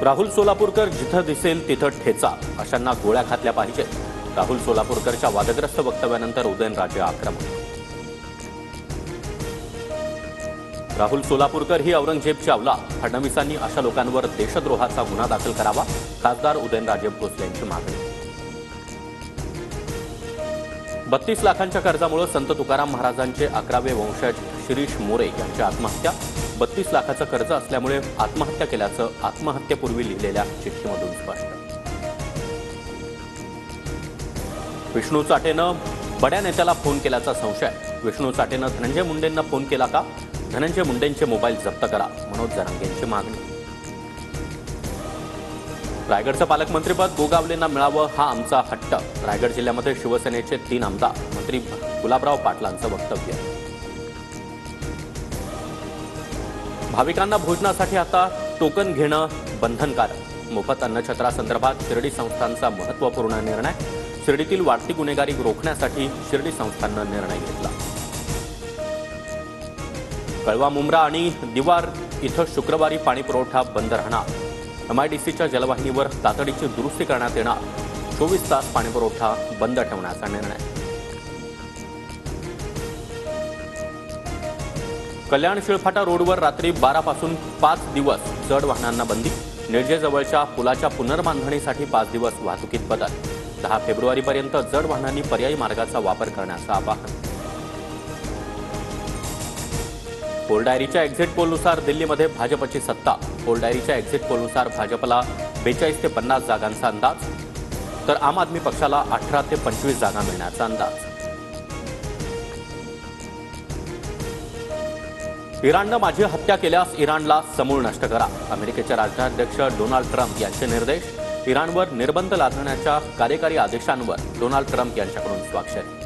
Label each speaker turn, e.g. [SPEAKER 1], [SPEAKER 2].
[SPEAKER 1] राहुल सोलापूरकर जिथं दिसेल तिथं ठेचा, अशांना गोळ्या घातल्या पाहिजेत। राहुल सोलापूरकरच्या वादग्रस्त वक्तव्यानंतर उदयनराजे आक्रमक। राहुल सोलापूरकर ही औरंगजेबची औलाद, फडणवीसांनी अशा लोकांवर देशद्रोहाचा गुन्हा दाखल करावा, खासदार उदयनराजे भोसले यांची मागणी। 32 लाखांच्या कर्जामुळे संत तुकाराम महाराजांचे 11वे वंशज शिरीष मोरे यांची आत्महत्या। 32 लाखाचं कर्ज असल्यामुळे आत्महत्या केल्याचं आत्महत्येपूर्वी लिहिलेल्या चिठ्ठीमधून स्पष्ट। विष्णू चाटेनं बड्या नेत्याला फोन केल्याचा संशय। विष्णू चाटेनं धनंजय मुंडेंना फोन केला का? धनंजय मुंडेंचे मोबाईल जप्त करा, मनोज जरांगेंची मागणी। रायगडचं पालकमंत्रीपद गोगावलेंना मिळावं हा आमचा हट्ट। रायगड जिल्ह्यामध्ये शिवसेनेचे 3 आमदार। मंत्री गुलाबराव पाटलांचं वक्तव्य। भाविकांना भोजनासाठी आता टोकन घेणं बंधनकारक। मोफत अन्नछत्रासंदर्भात शिर्डी संस्थानचा महत्त्वपूर्ण निर्णय। शिर्डीतील वाढती गुन्हेगारी रोखण्यासाठी शिर्डी संस्थाननं निर्णय घेतला। कळवा मुंब्रा आणि दिवार इथं शुक्रवारी पाणीपुरवठा बंद राहणार। MIDCच्या जलवाहिनीवर तातडीची दुरुस्ती करण्यात येणार। 24 तास पाणीपुरवठा बंद ठेवण्याचा निर्णय। कल्याण शिळफाटा रोडवर रात्री 12 पासून 5 दिवस जड वाहनांना बंदी। निर्जेजवळच्या पुलाच्या पुनर्बांधणीसाठी 5 दिवस वाहतुकीत बदल। 10 फेब्रुवारीपर्यंत जड वाहनांनी पर्यायी मार्गाचा वापर करण्याचं आवाहन। पोल डायरीच्या एक्झिट पोलनुसार दिल्लीमध्ये भाजपची सत्ता। पोल डायरीच्या एक्झिट पोलनुसार भाजपला 42 ते 50 जागांचा अंदाज, तर आम आदमी पक्षाला 18 ते 25 जागा मिळण्याचा अंदाज। इराणनं माझी हत्या केल्यास इराणला समूळ नष्ट करा। अमेरिकेचे राष्ट्राध्यक्ष डोनाल्ड ट्रम्प यांचे निर्देश। इराणवर निर्बंध लादण्याच्या कार्यकारी आदेशांवर डोनाल्ड ट्रम्प यांच्याकडून स्वाक्षरी।